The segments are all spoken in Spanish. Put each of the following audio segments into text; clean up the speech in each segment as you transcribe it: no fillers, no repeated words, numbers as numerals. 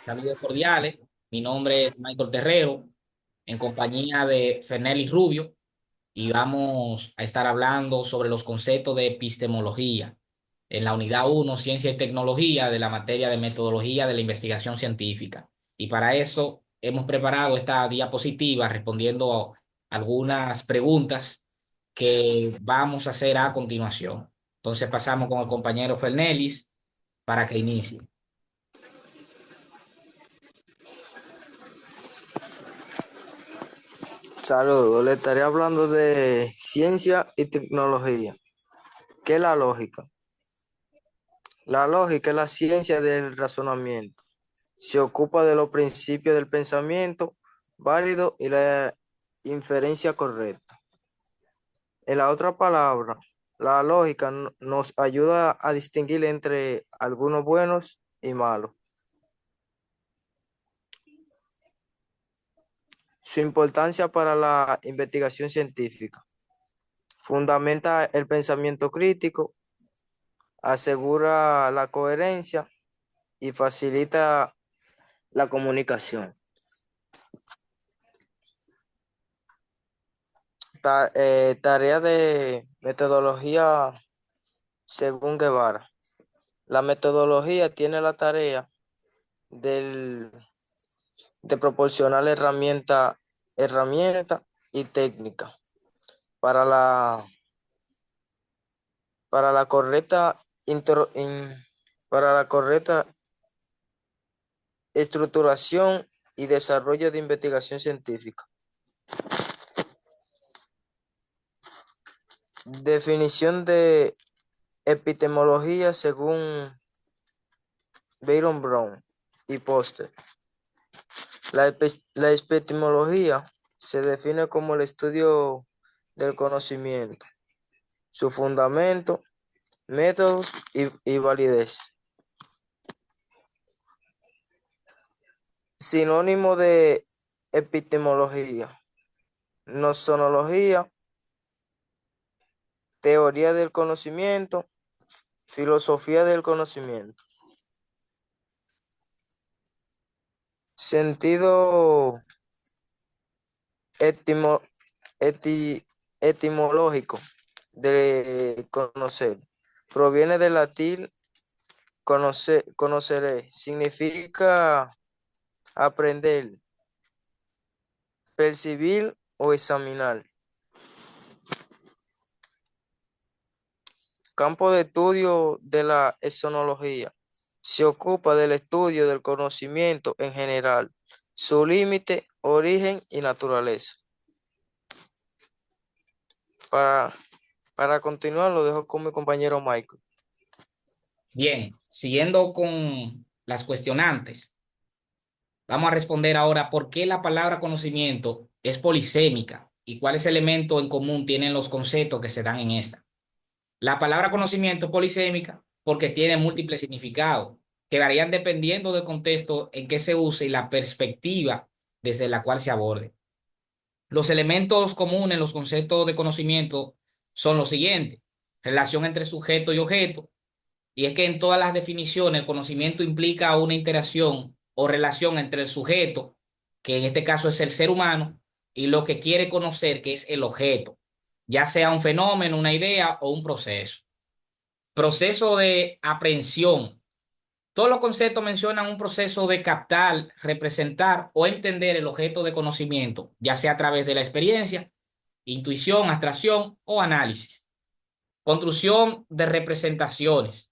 Saludos cordiales. Mi nombre es Michael Terrero, en compañía de Fernelis Rubio, y vamos a estar hablando sobre los conceptos de epistemología en la unidad uno, Ciencia y Tecnología, de la materia de metodología de la investigación científica. Y para eso hemos preparado esta diapositiva respondiendo a algunas preguntas que vamos a hacer a continuación. Entonces pasamos con el compañero Fernelis para que inicie. Saludos, le estaré hablando de ciencia y tecnología. ¿Qué es la lógica? La lógica es la ciencia del razonamiento. Se ocupa de los principios del pensamiento válido y la inferencia correcta. En la otra palabra, la lógica nos ayuda a distinguir entre algunos buenos y malos. Su importancia para la investigación científica. Fundamenta el pensamiento crítico, asegura la coherencia y facilita la comunicación. Tarea de metodología según Guevara. La metodología tiene la tarea del, de proporcionar herramienta y técnica para para la correcta, para la correcta estructuración y desarrollo de investigación científica. Definición de epistemología según Byron Brown y Poster. La epistemología se define como el estudio del conocimiento, su fundamento, métodos y validez. Sinónimo de epistemología: nocionología, teoría del conocimiento, filosofía del conocimiento. Sentido etimo- eti- etimológico de conocer. Proviene del latín conoceré. Significa aprender, percibir o examinar. Campo de estudio de la exonología. Se ocupa del estudio del conocimiento en general, su límite, origen y naturaleza. Para, para continuar, lo dejo con mi compañero Michael. Bien, siguiendo con las cuestionantes, vamos a responder ahora por qué la palabra conocimiento es polisémica y cuáles elementos en común tienen los conceptos que se dan en esta. La palabra conocimiento es polisémica porque tiene múltiples significados que varían dependiendo del contexto en que se use y la perspectiva desde la cual se aborde. Los elementos comunes en los conceptos de conocimiento son los siguientes: relación entre sujeto y objeto. Y es que en todas las definiciones el conocimiento implica una interacción o relación entre el sujeto, que en este caso es el ser humano, y lo que quiere conocer, que es el objeto, ya sea un fenómeno, una idea o un proceso. Proceso de aprehensión. Todos los conceptos mencionan un proceso de captar, representar o entender el objeto de conocimiento, ya sea a través de la experiencia, intuición, abstracción o análisis. Construcción de representaciones.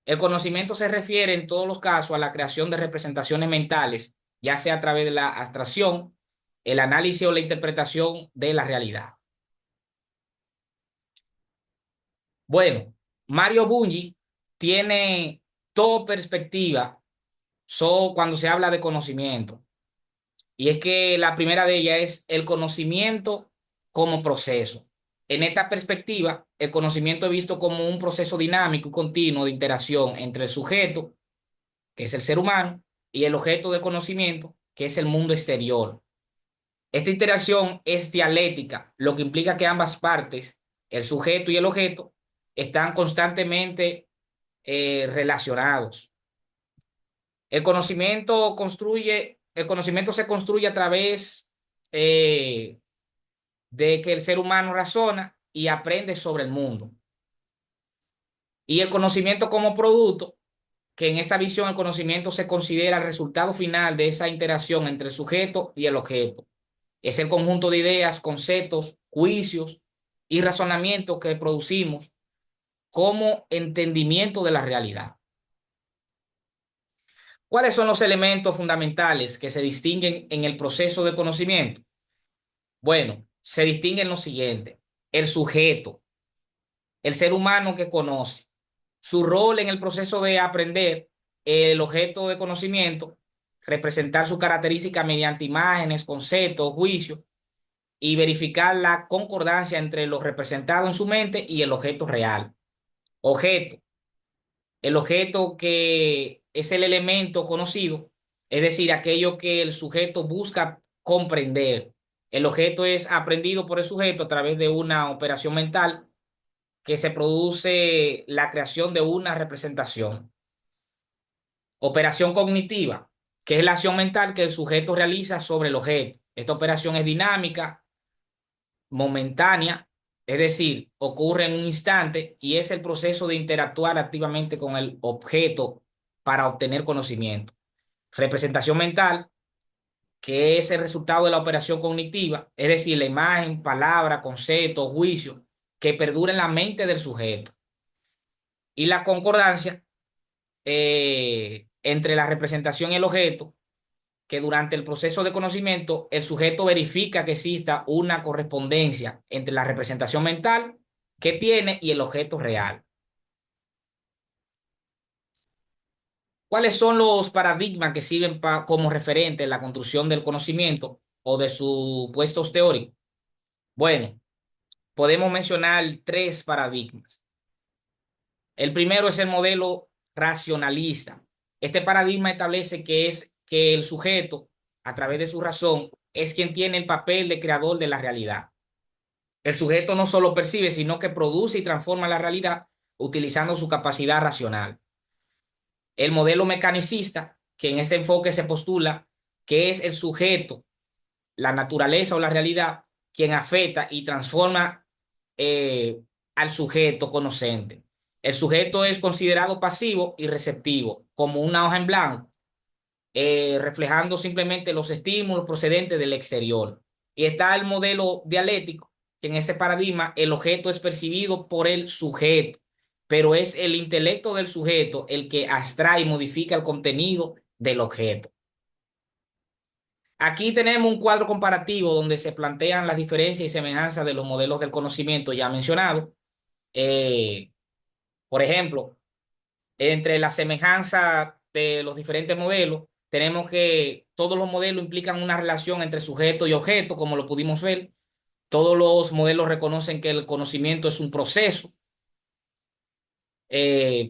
El conocimiento se refiere en todos los casos a la creación de representaciones mentales, ya sea a través de la abstracción, el análisis o la interpretación de la realidad. Bueno, Mario Bunge tiene toda perspectiva cuando se habla de conocimiento. Y es que la primera de ellas es el conocimiento como proceso. En esta perspectiva, el conocimiento es visto como un proceso dinámico y continuo de interacción entre el sujeto, que es el ser humano, y el objeto de conocimiento, que es el mundo exterior. Esta interacción es dialéctica, lo que implica que ambas partes, el sujeto y el objeto, están constantemente relacionados. El conocimiento se construye a través de que el ser humano razona y aprende sobre el mundo. Y el conocimiento como producto, que en esa visión el conocimiento se considera el resultado final de esa interacción entre el sujeto y el objeto. Es el conjunto de ideas, conceptos, juicios y razonamientos que producimos como entendimiento de la realidad. ¿Cuáles son los elementos fundamentales que se distinguen en el proceso de conocimiento? Bueno, se distinguen lo siguiente: el sujeto, el ser humano que conoce, su rol en el proceso de aprender, el objeto de conocimiento, representar su característica mediante imágenes, conceptos, juicios y verificar la concordancia entre lo representado en su mente y el objeto real. Objeto, el objeto que es el elemento conocido, es decir, aquello que el sujeto busca comprender. El objeto es aprendido por el sujeto a través de una operación mental que se produce la creación de una representación. Operación cognitiva, que es la acción mental que el sujeto realiza sobre el objeto. Esta operación es dinámica, momentánea, es decir, ocurre en un instante y es el proceso de interactuar activamente con el objeto para obtener conocimiento. Representación mental, que es el resultado de la operación cognitiva, es decir, la imagen, palabra, concepto, juicio, que perdura en la mente del sujeto. Y la concordancia entre la representación y el objeto, que durante el proceso de conocimiento el sujeto verifica que exista una correspondencia entre la representación mental que tiene y el objeto real. ¿Cuáles son los paradigmas que sirven como referente en la construcción del conocimiento o de sus puestos teóricos? Bueno, podemos mencionar tres paradigmas. El primero es el modelo racionalista. Este paradigma establece que es que el sujeto, a través de su razón, es quien tiene el papel de creador de la realidad. El sujeto no solo percibe, sino que produce y transforma la realidad utilizando su capacidad racional. El modelo mecanicista, que en este enfoque se postula que es el sujeto, la naturaleza o la realidad, quien afecta y transforma al sujeto conocente. El sujeto es considerado pasivo y receptivo, como una hoja en blanco, reflejando simplemente los estímulos procedentes del exterior. Y está el modelo dialéctico, que en este paradigma el objeto es percibido por el sujeto, pero es el intelecto del sujeto el que abstrae y modifica el contenido del objeto. Aquí tenemos un cuadro comparativo donde se plantean las diferencias y semejanzas de los modelos del conocimiento ya mencionados. Eh, por ejemplo, entre la semejanza de los diferentes modelos, tenemos que todos los modelos implican una relación entre sujeto y objeto, como lo pudimos ver. Todos los modelos reconocen que el conocimiento es un proceso.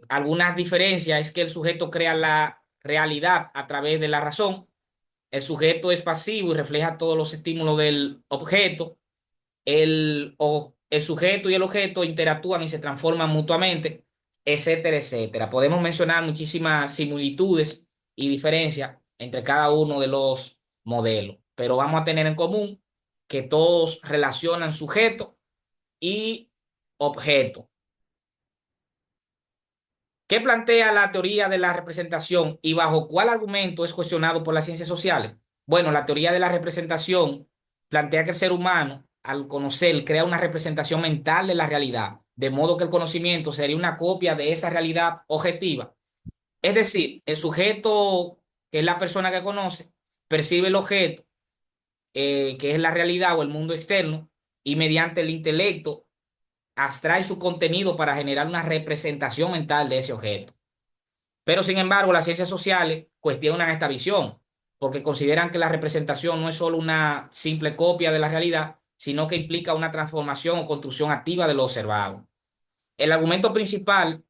Algunas diferencias es que el sujeto crea la realidad a través de la razón. El sujeto es pasivo y refleja todos los estímulos del objeto. El sujeto y el objeto interactúan y se transforman mutuamente, etcétera, etcétera. Podemos mencionar muchísimas similitudes y diferencias entre cada uno de los modelos, pero vamos a tener en común que todos relacionan sujeto y objeto. ¿Qué plantea la teoría de la representación y bajo cuál argumento es cuestionado por las ciencias sociales? Bueno, la teoría de la representación plantea que el ser humano, al conocer, crea una representación mental de la realidad, de modo que el conocimiento sería una copia de esa realidad objetiva. Es decir, el sujeto, que es la persona que conoce, percibe el objeto, que es la realidad o el mundo externo, y mediante el intelecto abstrae su contenido para generar una representación mental de ese objeto. Pero sin embargo, las ciencias sociales cuestionan esta visión porque consideran que la representación no es solo una simple copia de la realidad, sino que implica una transformación o construcción activa de lo observado. El argumento principal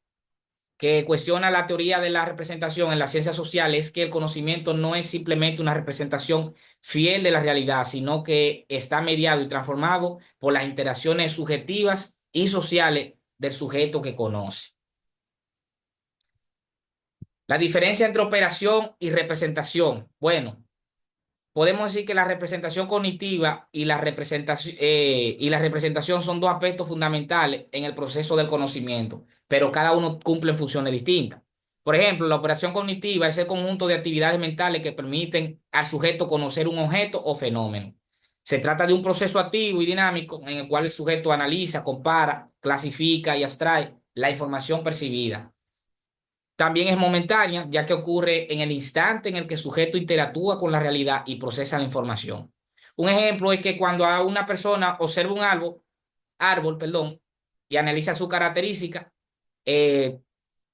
que cuestiona la teoría de la representación en las ciencias sociales es que el conocimiento no es simplemente una representación fiel de la realidad, sino que está mediado y transformado por las interacciones subjetivas y sociales del sujeto que conoce. La diferencia entre operación y representación. Bueno, podemos decir que la representación cognitiva y la representación son dos aspectos fundamentales en el proceso del conocimiento, pero cada uno cumple funciones distintas. Por ejemplo, la operación cognitiva es el conjunto de actividades mentales que permiten al sujeto conocer un objeto o fenómeno. Se trata de un proceso activo y dinámico en el cual el sujeto analiza, compara, clasifica y abstrae la información percibida. También es momentánea, ya que ocurre en el instante en el que el sujeto interactúa con la realidad y procesa la información. Un ejemplo es que cuando a una persona observa un árbol, y analiza su característica, eh,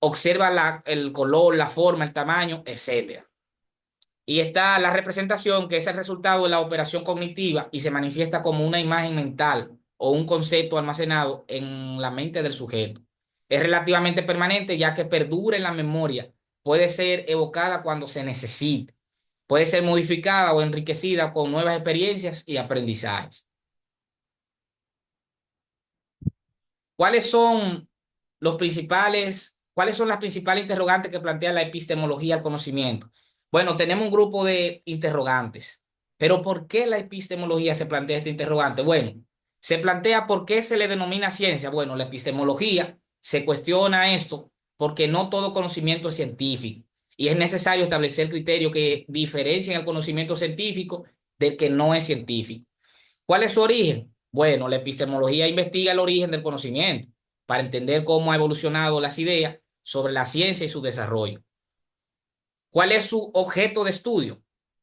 observa el color, la forma, el tamaño, etcétera. Y está la representación, que es el resultado de la operación cognitiva y se manifiesta como una imagen mental o un concepto almacenado en la mente del sujeto. Es relativamente permanente ya que perdura en la memoria, puede ser evocada cuando se necesite, puede ser modificada o enriquecida con nuevas experiencias y aprendizajes. ¿Cuáles son las principales interrogantes que plantea la epistemología al conocimiento? Bueno, tenemos un grupo de interrogantes, pero ¿por qué la epistemología se plantea este interrogante? Bueno, se plantea por qué se le denomina ciencia. Bueno, la epistemología se cuestiona esto porque no todo conocimiento es científico y es necesario establecer criterios que diferencien el conocimiento científico del que no es científico. ¿Cuál es su origen? Bueno, la epistemología investiga el origen del conocimiento para entender cómo ha evolucionado las ideas sobre la ciencia y su desarrollo. ¿Cuál es su objeto de estudio?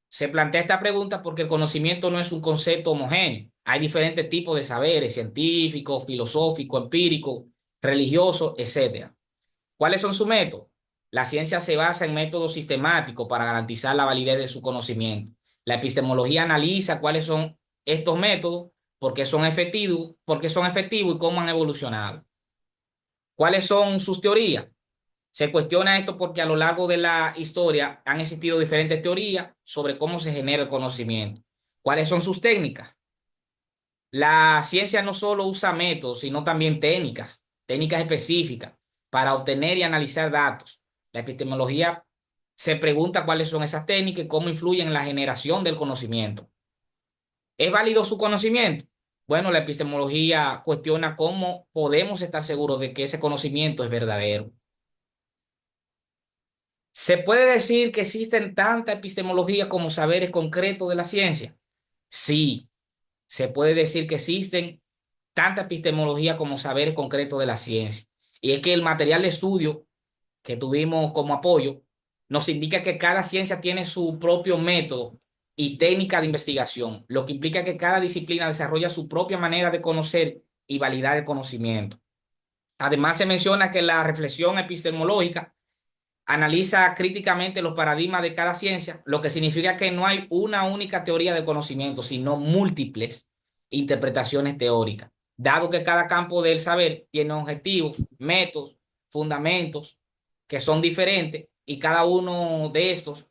Se plantea esta pregunta porque el conocimiento no es un concepto homogéneo. Hay diferentes tipos de saberes, científico, filosófico, empírico, religioso, etcétera. ¿Cuáles son sus métodos? La ciencia se basa en métodos sistemáticos para garantizar la validez de su conocimiento. La epistemología analiza cuáles son estos métodos, por qué son efectivos y cómo han evolucionado. ¿Cuáles son sus teorías? Se cuestiona esto porque a lo largo de la historia han existido diferentes teorías sobre cómo se genera el conocimiento. ¿Cuáles son sus técnicas? La ciencia no solo usa métodos, sino también técnicas específicas para obtener y analizar datos. La epistemología se pregunta cuáles son esas técnicas y cómo influyen en la generación del conocimiento. ¿Es válido su conocimiento? Bueno, la epistemología cuestiona cómo podemos estar seguros de que ese conocimiento es verdadero. ¿Se puede decir que existen tanta epistemología como saberes concretos de la ciencia? Sí, se puede decir que existen tanta epistemología como saberes concretos de la ciencia. Y es que el material de estudio que tuvimos como apoyo nos indica que cada ciencia tiene su propio método y técnica de investigación, lo que implica que cada disciplina desarrolla su propia manera de conocer y validar el conocimiento. Además, se menciona que la reflexión epistemológica analiza críticamente los paradigmas de cada ciencia, lo que significa que no hay una única teoría del conocimiento, sino múltiples interpretaciones teóricas, dado que cada campo del saber tiene objetivos, métodos, fundamentos que son diferentes y cada uno de estos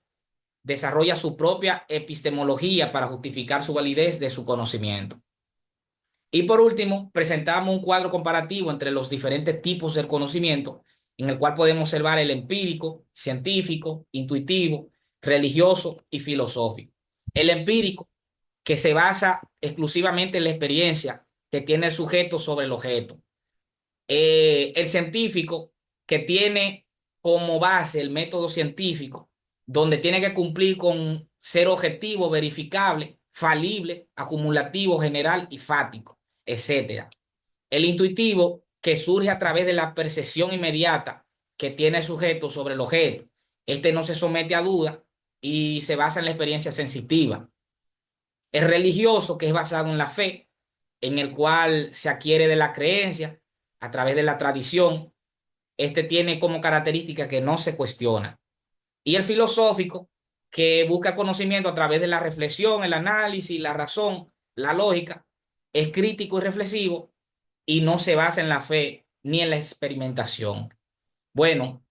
desarrolla su propia epistemología para justificar su validez de su conocimiento. Y por último, presentamos un cuadro comparativo entre los diferentes tipos del conocimiento, en el cual podemos observar el empírico, científico, intuitivo, religioso y filosófico. El empírico, que se basa exclusivamente en la experiencia que tiene el sujeto sobre el objeto. El científico, que tiene como base el método científico, donde tiene que cumplir con ser objetivo, verificable, falible, acumulativo, general y fático, etcétera. El intuitivo, que surge a través de la percepción inmediata que tiene el sujeto sobre el objeto. Este no se somete a duda y se basa en la experiencia sensitiva. El religioso, que es basado en la fe, en el cual se adquiere de la creencia a través de la tradición. Este tiene como característica que no se cuestiona. Y el filosófico, que busca conocimiento a través de la reflexión, el análisis, la razón, la lógica, es crítico y reflexivo y no se basa en la fe ni en la experimentación. Bueno,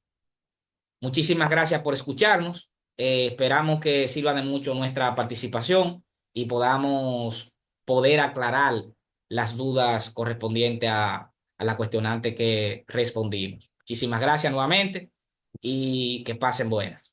muchísimas gracias por escucharnos. Esperamos que sirva de mucho nuestra participación y podamos poder aclarar las dudas correspondientes a la cuestionante que respondimos. Muchísimas gracias nuevamente. y que pasen buenas.